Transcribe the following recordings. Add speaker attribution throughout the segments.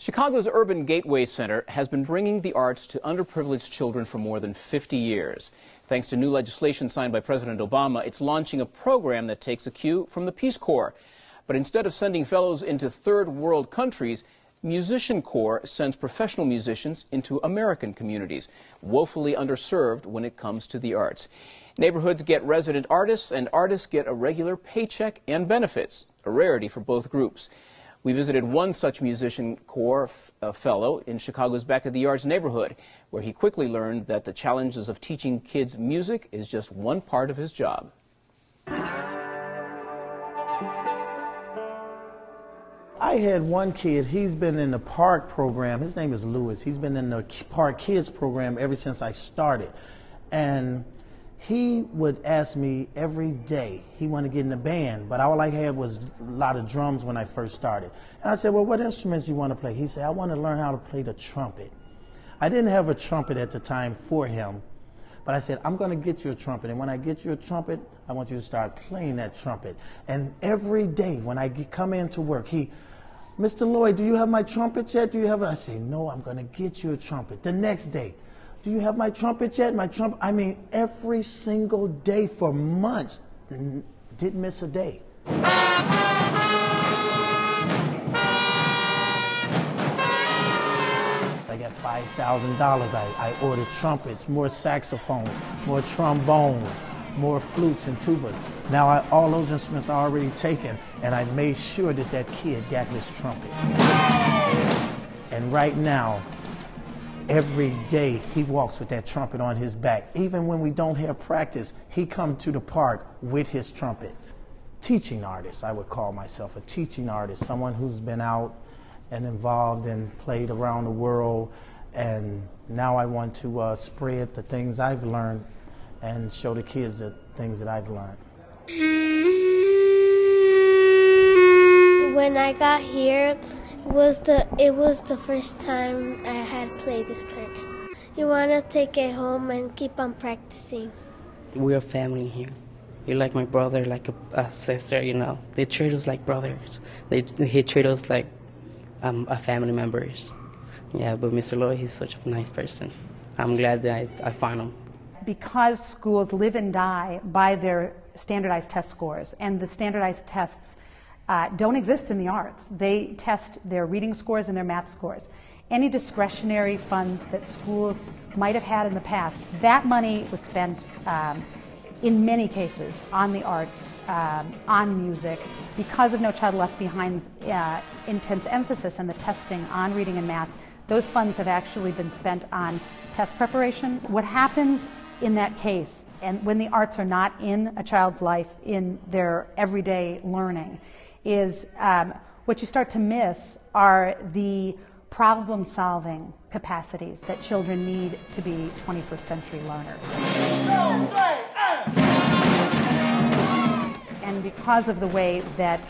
Speaker 1: Chicago's Urban Gateway Center has been bringing the arts to underprivileged children for more than 50 years. Thanks to new legislation signed by President Obama, it's launching a program that takes a cue from the Peace Corps. But instead of sending fellows into third world countries, MusicianCorps sends professional musicians into American communities, woefully underserved when it comes to the arts. Neighborhoods get resident artists, and artists get a regular paycheck and benefits, a rarity for both groups. We visited one such MusicianCorps fellow in Chicago's Back of the Yards neighborhood, where he quickly learned that the challenges of teaching kids music is just one part of his job.
Speaker 2: I had one kid, he's been in the park program, his name is Lewis. He's been in the park kids program ever since I started. And he would ask me every day, he wanted to get in the band, but all I had was a lot of drums when I first started. And I said, well, what instruments do you want to play? He said, I want to learn how to play the trumpet. I didn't have a trumpet at the time for him, but I said, I'm going to get you a trumpet, and when I get you a trumpet, I want you to start playing that trumpet. And every day when I come into work, Mr. Lloyd, do you have my trumpet yet? Do you have it? I say, no, I'm going to get you a trumpet. The next day, do you have my trumpet yet? My trumpet. I mean, every single day for months, didn't miss a day. I got $5,000. I ordered trumpets, more saxophones, more trombones, more flutes and tubas. Now all those instruments are already taken, and I made sure that that kid got his trumpet. And right now, every day he walks with that trumpet on his back. Even when we don't have practice, he comes to the park with his trumpet. Teaching artist, I would call myself a teaching artist, someone who's been out and involved and played around the world, and now I want to spread the things I've learned and show the kids the things that I've learned.
Speaker 3: When I got here, it was the first time I had played this piano. You want to take it home and keep on practicing.
Speaker 4: We're a family here. You're like my brother, like a sister, you know. They treat us like brothers. He treat us like family members. Yeah, but Mr. Lloyd, he's such a nice person. I'm glad that I found him.
Speaker 5: Because schools live and die by their standardized test scores, and the standardized tests don't exist in the arts. They test their reading scores and their math scores. Any discretionary funds that schools might have had in the past, that money was spent in many cases on the arts, on music. Because of No Child Left Behind's intense emphasis on the testing on reading and math, those funds have actually been spent on test preparation. What happens in that case, and when the arts are not in a child's life, in their everyday learning, is what you start to miss are the problem-solving capacities that children need to be 21st century learners. And because of the way that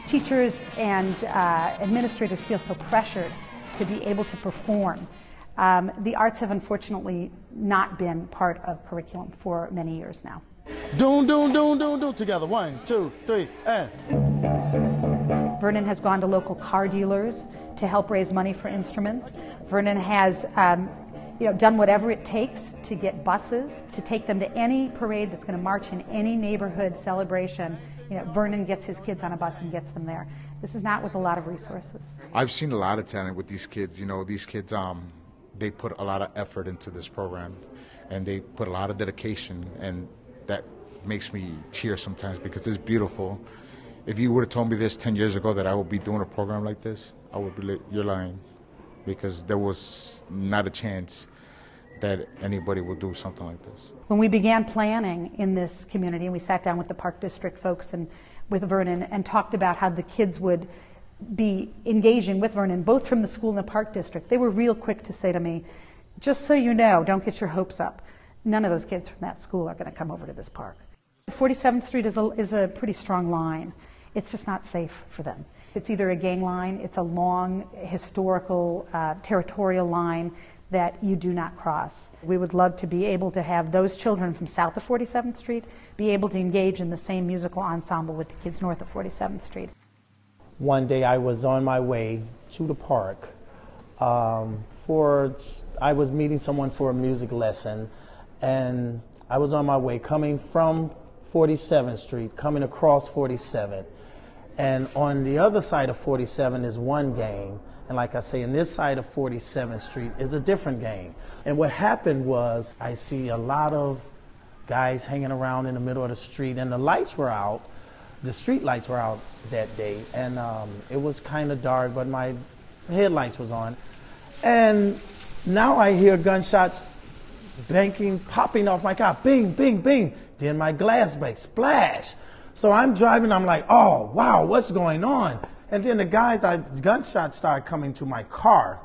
Speaker 5: teachers and administrators feel so pressured to be able to perform, the arts have unfortunately not been part of curriculum for many years now.
Speaker 2: Doom, doom, doom, doom, doom, together. 1, 2, 3, and.
Speaker 5: Vernon has gone to local car dealers to help raise money for instruments. Vernon has done whatever it takes to get buses, to take them to any parade that's going to march in any neighborhood celebration. Vernon gets his kids on a bus and gets them there. This is not with a lot of resources.
Speaker 6: I've seen a lot of talent with these kids. These kids, they put a lot of effort into this program, and they put a lot of dedication, and that makes me tear sometimes because it's beautiful. If you would have told me this 10 years ago that I would be doing a program like this, I would be you're lying, because there was not a chance that anybody would do something like this.
Speaker 5: When we began planning in this community, and we sat down with the Park District folks and with Vernon and talked about how the kids would be engaging with Vernon, both from the school and the Park District, they were real quick to say to me, just so you know, don't get your hopes up. None of those kids from that school are going to come over to this park. 47th Street is a pretty strong line. It's just not safe for them. It's either a gang line, it's a long, historical, territorial line that you do not cross. We would love to be able to have those children from south of 47th Street be able to engage in the same musical ensemble with the kids north of 47th Street.
Speaker 2: one day I was on my way to the park I was meeting someone for a music lesson, and I was on my way coming from 47th Street, coming across 47th. And on the other side of 47 is one game. And like I say, in this side of 47th Street is a different game. And what happened was I see a lot of guys hanging around in the middle of the street, and the lights were out. The street lights were out that day, and it was kind of dark, but my headlights was on. And now I hear gunshots popping off my car, bing, bing, bing. Then my glass breaks, splash. So I'm driving, I'm like, oh, wow, what's going on? And then the gunshots start coming to my car.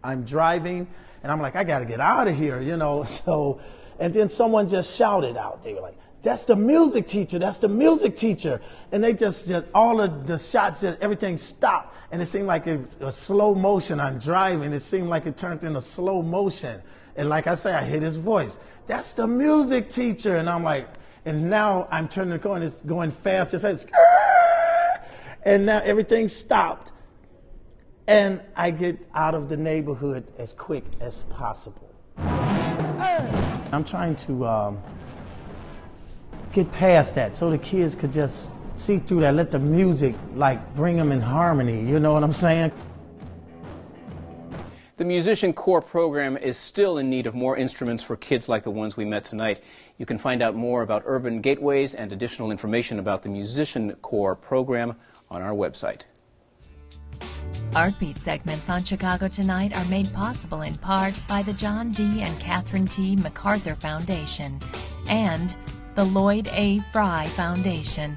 Speaker 2: I'm driving, and I'm like, I gotta get out of here, you know. So, and then someone just shouted out. They were like, that's the music teacher, that's the music teacher. And they just all of the shots, everything stopped. And it seemed like it was slow motion. I'm driving, it seemed like it turned into slow motion. And like I say, I hear his voice, that's the music teacher. And I'm like, and now I'm turning the corner, it's going faster, fast. And now everything stopped. And I get out of the neighborhood as quick as possible. I'm trying to get past that so the kids could just see through that, let the music like bring them in harmony, you know what I'm saying?
Speaker 1: The MusicianCorps program is still in need of more instruments for kids like the ones we met tonight. You can find out more about urban gateways and additional information about the MusicianCorps program on our website.
Speaker 7: Artbeat segments on Chicago Tonight are made possible in part by the John D. and Catherine T. MacArthur Foundation and the Lloyd A. Fry Foundation.